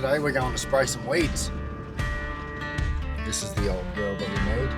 Today we're going to spray some weeds. This is the old girl that we made.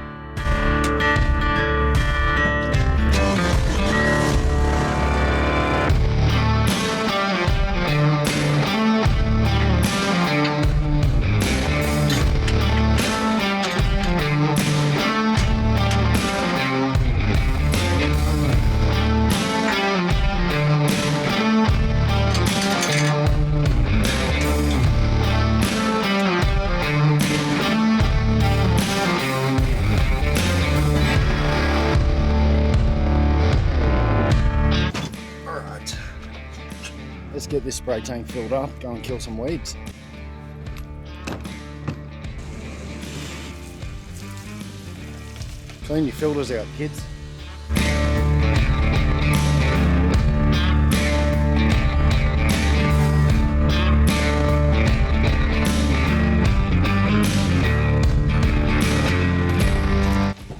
Let's get this spray tank filled up, go and kill some weeds. Clean your filters out, kids.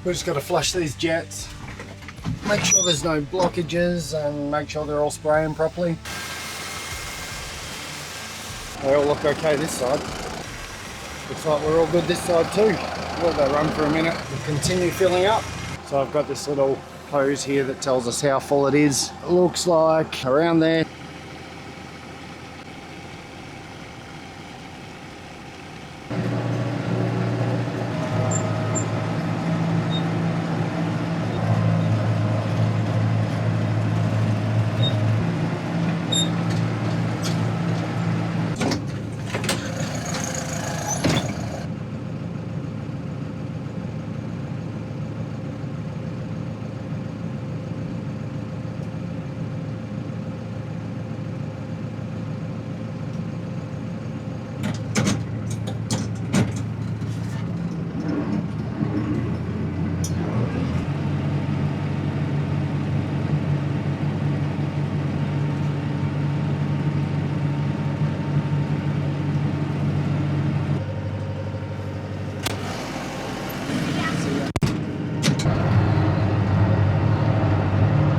We've just got to flush these jets, make sure there's no blockages and make sure they're all spraying properly. They all look okay this side. Looks like we're all good this side too. Let that run for a minute and continue filling up. So I've got this little hose here that tells us how full it is. It looks like around there.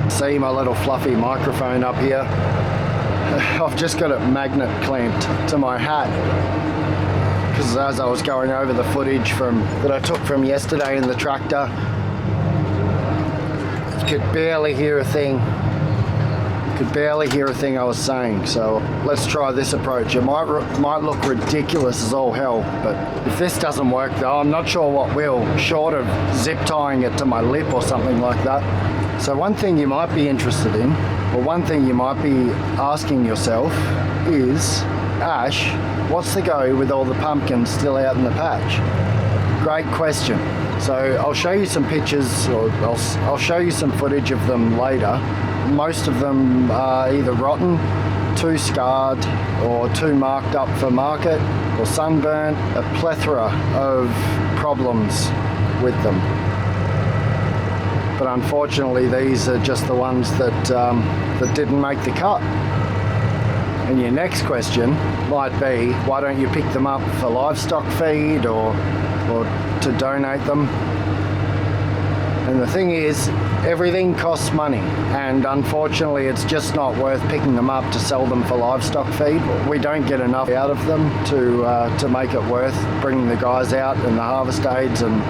See my little fluffy microphone up here. I've just got it magnet clamped to my hat because as I was going over the footage that I took from yesterday in the tractor, you could barely hear a thing. I was saying. So let's try this approach. It might look ridiculous as all hell, but if this doesn't work though, I'm not sure what will, short of zip tying it to my lip or something like that. So one thing you might be interested in, or one thing you might be asking yourself is, Ash, what's the go with all the pumpkins still out in the patch? Great question. So I'll show you some pictures, or I'll show you some footage of them later. Most of them are either rotten, too scarred, or too marked up for market, or sunburnt, a plethora of problems with them. But unfortunately these are just the ones that didn't make the cut. And your next question might be, why don't you pick them up for livestock feed or to donate them? And the thing is, everything costs money, and unfortunately it's just not worth picking them up to sell them for livestock feed. We don't get enough out of them to make it worth bringing the guys out and the harvest aids and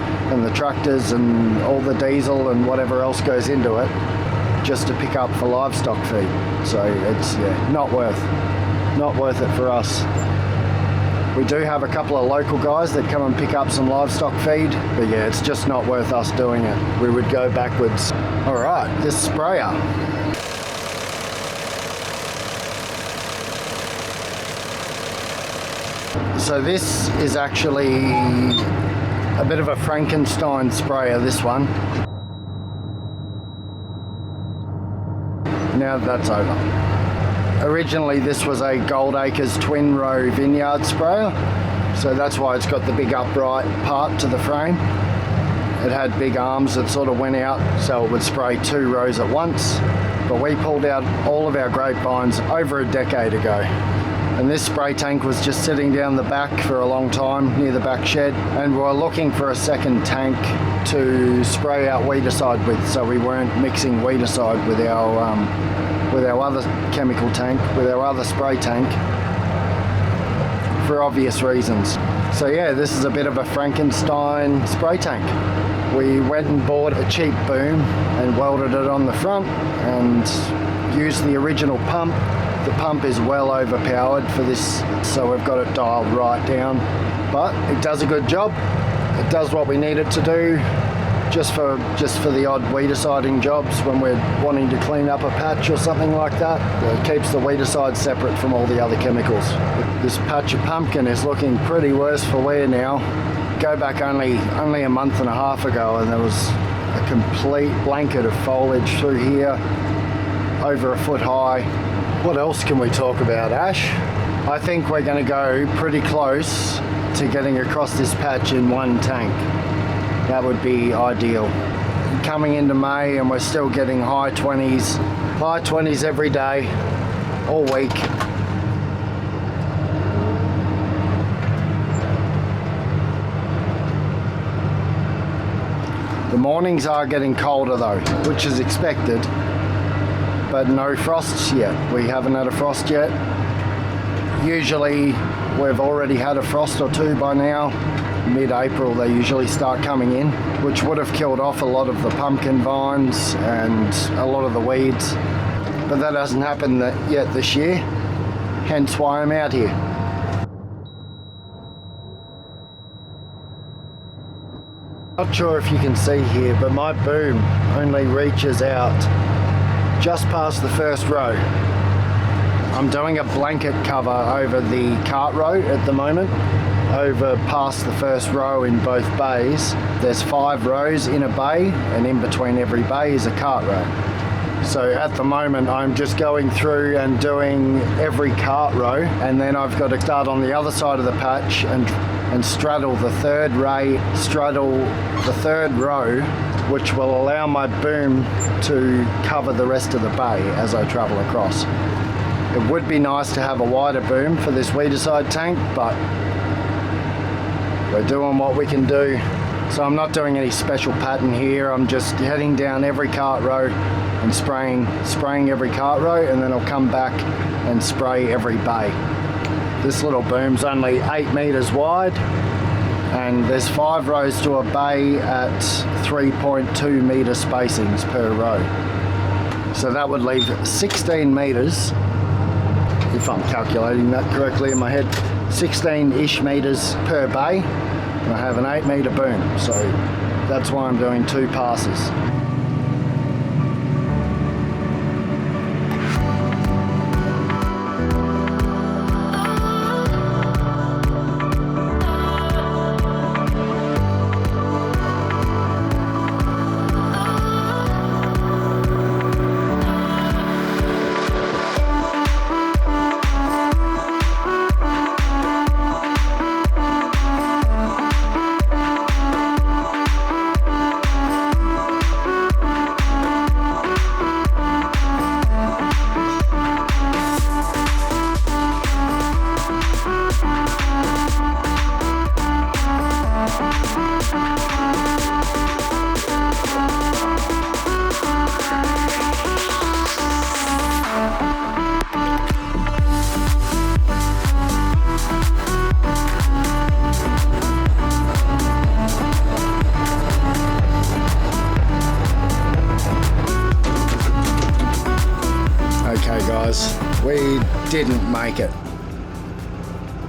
the tractors and all the diesel and whatever else goes into it just to pick up for livestock feed. So it's not worth it for us. We do have a couple of local guys that come and pick up some livestock feed, but yeah, it's just not worth us doing it. We would go backwards. All right, this sprayer. So this is actually a bit of a Frankenstein sprayer, this one. Now that's over. Originally this was a Gold Acres twin row vineyard sprayer, so that's why it's got the big upright part to the frame. It had big arms that sort of went out so it would spray 2 rows at once, but we pulled out all of our grapevines over a decade ago, and this spray tank was just sitting down the back for a long time near the back shed, and we were looking for a second tank to spray out weedicide with, so we weren't mixing weedicide with our other chemical tank, with our other spray tank. For for obvious reasons. So yeah, this is a bit of a Frankenstein spray tank. We went and bought a cheap boom and welded it on the front and used the original pump. The pump is well overpowered for this, so we've got it dialed right down, but it does a good job. It does what we need it to do, just for the odd weediciding jobs when we're wanting to clean up a patch or something like that. It keeps the weedicide separate from all the other chemicals. This patch of pumpkin is looking pretty worse for wear now. Go back only a month and a half ago and there was a complete blanket of foliage through here, over a foot high. What else can we talk about, Ash? I think we're going to go pretty close to getting across this patch in one tank. That would be ideal. Coming into May and we're still getting high 20s every day, all week. The mornings are getting colder though, which is expected, but no frosts yet. We haven't had a frost yet. Usually we've already had a frost or two by now. Mid-April they usually start coming in, which would have killed off a lot of the pumpkin vines and a lot of the weeds, but that hasn't happened yet this year, hence why I'm out here. Not sure if you can see here, but my boom only reaches out just past the first row. I'm doing a blanket cover over the cart row at the moment, over past the first row in both bays. There's 5 rows in a bay, and in between every bay is a cart row. So at the moment I'm just going through and doing every cart row, and then I've got to start on the other side of the patch and straddle the third row, which will allow my boom to cover the rest of the bay as I travel across. It would be nice to have a wider boom for this weedicide tank, but we're doing what we can do. So I'm not doing any special pattern here. I'm just heading down every cart row and spraying every cart row, and then I'll come back and spray every bay. This little boom's only 8 meters wide, and there's 5 rows to a bay at 3.2 meter spacings per row. So that would leave 16 meters, if I'm calculating that correctly in my head, 16-ish meters per bay, and I have an 8 meter boom, so that's why I'm doing 2 passes. We didn't make it.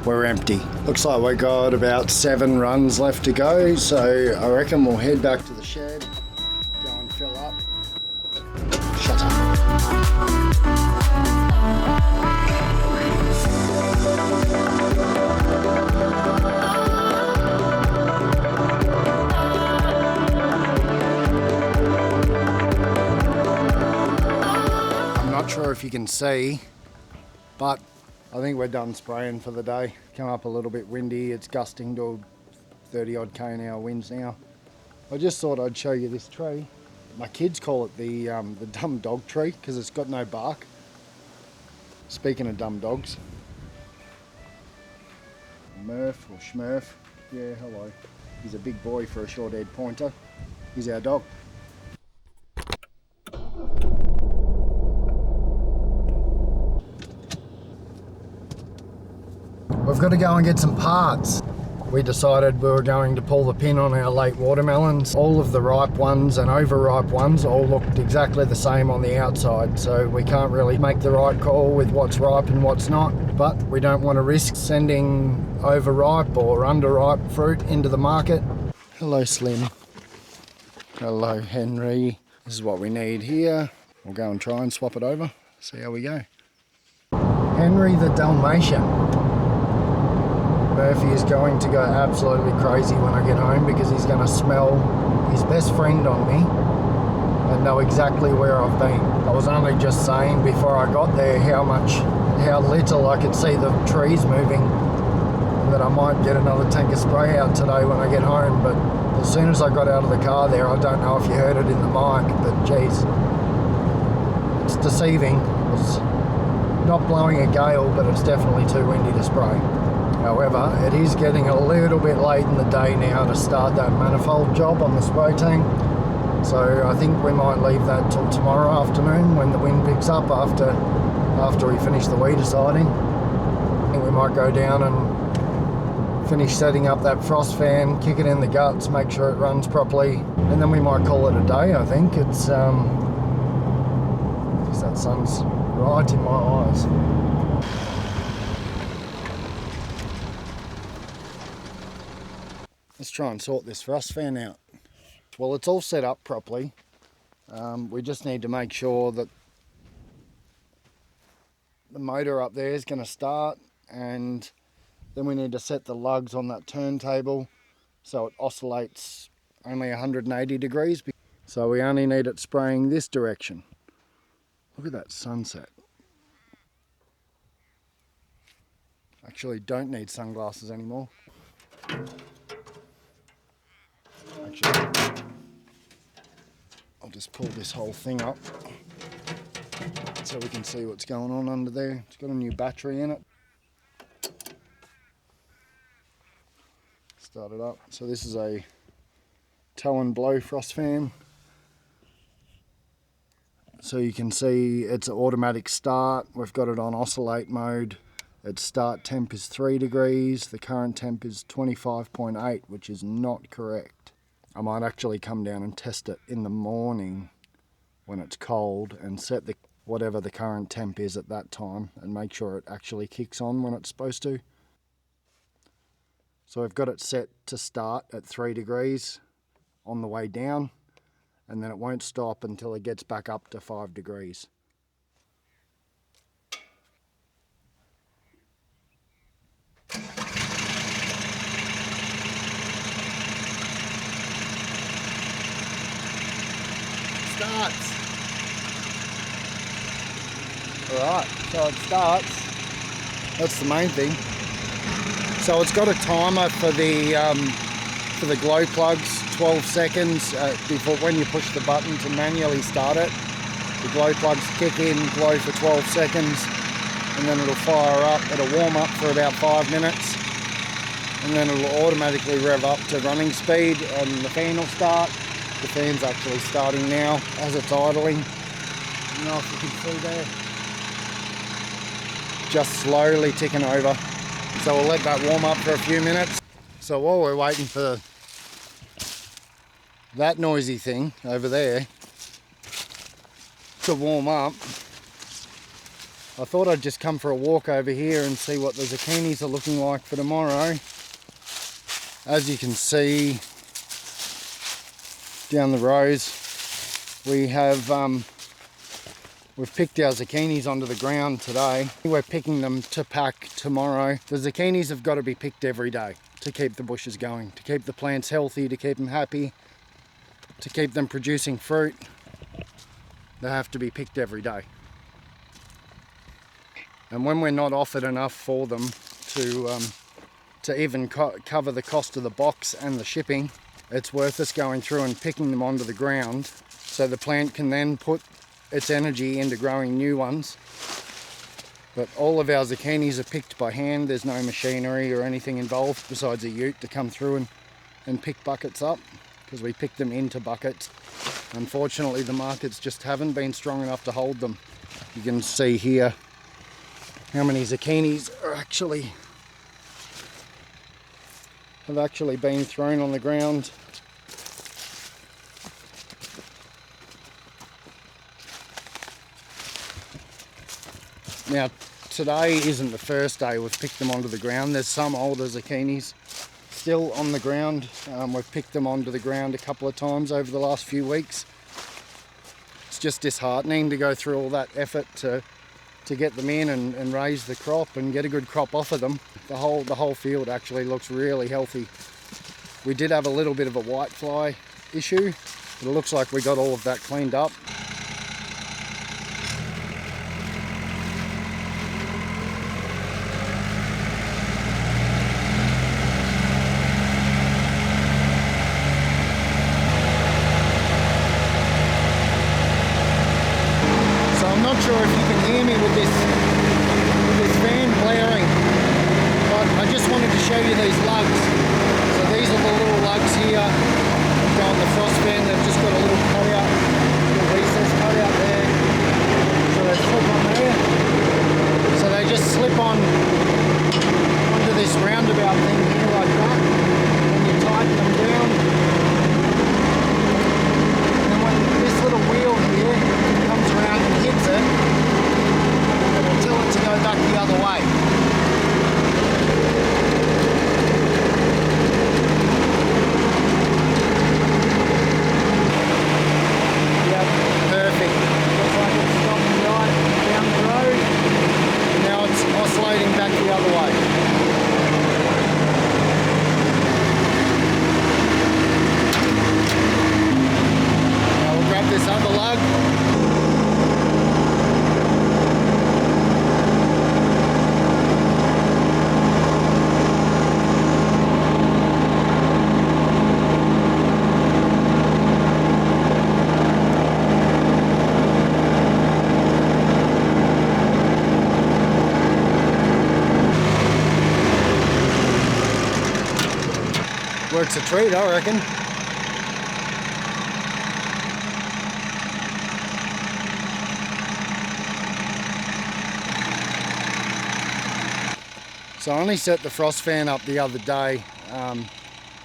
We're empty. Looks like we got about 7 runs left to go, so I reckon we'll head back to the shed, go and fill up. Shut up. I'm not sure if you can see, but I think we're done spraying for the day. Come up a little bit windy, it's gusting to 30 odd km/h winds now. I just thought I'd show you this tree. My kids call it the dumb dog tree because it's got no bark. Speaking of dumb dogs, Murph or Schmurf, yeah, hello. He's a big boy for a short-haired pointer. He's our dog. We've got to go and get some parts. We decided we were going to pull the pin on our late watermelons. All of the ripe ones and overripe ones all looked exactly the same on the outside, so we can't really make the right call with what's ripe and what's not. But we don't want to risk sending overripe or underripe fruit into the market. Hello, Slim. Hello, Henry. This is what we need here. We'll go and try and swap it over, see how we go. Henry the Dalmatian. Murphy is going to go absolutely crazy when I get home because he's going to smell his best friend on me and know exactly where I've been. I was only just saying before I got there how little I could see the trees moving, and that I might get another tank of spray out today when I get home. But as soon as I got out of the car there, I don't know if you heard it in the mic, but geez, it's deceiving. It's not blowing a gale, but it's definitely too windy to spray. However, it is getting a little bit late in the day now to start that manifold job on the spray tank. So I think we might leave that till tomorrow afternoon when the wind picks up after we finish the weed deciding. I think we might go down and finish setting up that frost fan, kick it in the guts, make sure it runs properly, and then we might call it a day. I think it's because that sun's right in my eyes. Let's try and sort this frost fan out. Well, it's all set up properly. We just need to make sure that the motor up there is going to start, and then we need to set the lugs on that turntable so it oscillates only 180 degrees. So we only need it spraying this direction. Look at that sunset. Actually, don't need sunglasses anymore. Actually, I'll just pull this whole thing up so we can see what's going on under there. It's got a new battery in it. Start it up. So this is a tow and blow frost fan. So you can see it's an automatic start. We've got it on oscillate mode. Its start temp is 3 degrees. The current temp is 25.8, which is not correct. I might actually come down and test it in the morning when it's cold and set whatever the current temp is at that time and make sure it actually kicks on when it's supposed to. So I've got it set to start at 3 degrees on the way down, and then it won't stop until it gets back up to 5 degrees. Starts. Alright, so it starts. That's the main thing. So it's got a timer for the glow plugs, 12 seconds before when you push the button to manually start it. The glow plugs kick in, glow for 12 seconds, and then it'll fire up. It'll warm up for about 5 minutes, and then it'll automatically rev up to running speed, and the fan will start. The fan's actually starting now as it's idling. I don't know if you can see there. Just slowly ticking over. So we'll let that warm up for a few minutes. So while we're waiting for that noisy thing over there to warm up, I thought I'd just come for a walk over here and see what the zucchinis are looking like for tomorrow. As you can see down the rows, we have we've picked our zucchinis onto the ground today. We're picking them to pack tomorrow. The zucchinis have got to be picked every day to keep the bushes going, to keep the plants healthy, to keep them happy, to keep them producing fruit. They have to be picked every day. And when we're not offered enough for them to even cover the cost of the box and the shipping, it's worth us going through and picking them onto the ground so the plant can then put its energy into growing new ones. But all of our zucchinis are picked by hand. There's no machinery or anything involved besides a ute to come through and pick buckets up, because we pick them into buckets. Unfortunately, the markets just haven't been strong enough to hold them. You can see here how many zucchinis are actually have actually been thrown on the ground. Now today isn't the first day we've picked them onto the ground. There's some older zucchinis still on the ground. We've picked them onto the ground a couple of times over the last few weeks. It's just disheartening to go through all that effort to get them in and raise the crop and get a good crop off of them. The whole field actually looks really healthy. We did have a little bit of a whitefly issue, but it looks like we got all of that cleaned up. I'm not sure if you can hear me with this fan blaring, but I just wanted to show you these lugs. So these are the little lugs here that go on the frost fan. They've just got a little cutout, little recess cutout there. So they slip on there. So they just slip on onto this roundabout thing here like that. And you tighten them down. And then when this little wheel here comes around and hits it, it'll tell it to go back the other way. Yep, perfect. Looks like it's stopping right down the road, and now it's oscillating back the other way. Now we'll grab this other lug. Works a treat, I reckon. So I only set the frost fan up the other day.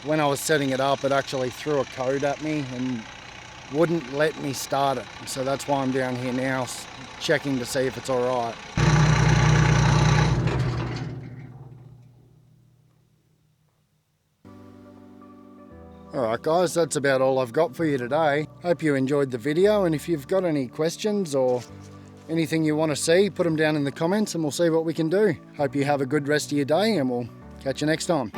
When I was setting it up, it actually threw a code at me and wouldn't let me start it. So that's why I'm down here now, checking to see if it's all right. Alright guys, that's about all I've got for you today. Hope you enjoyed the video, and if you've got any questions or anything you want to see, put them down in the comments and we'll see what we can do. Hope you have a good rest of your day, and we'll catch you next time.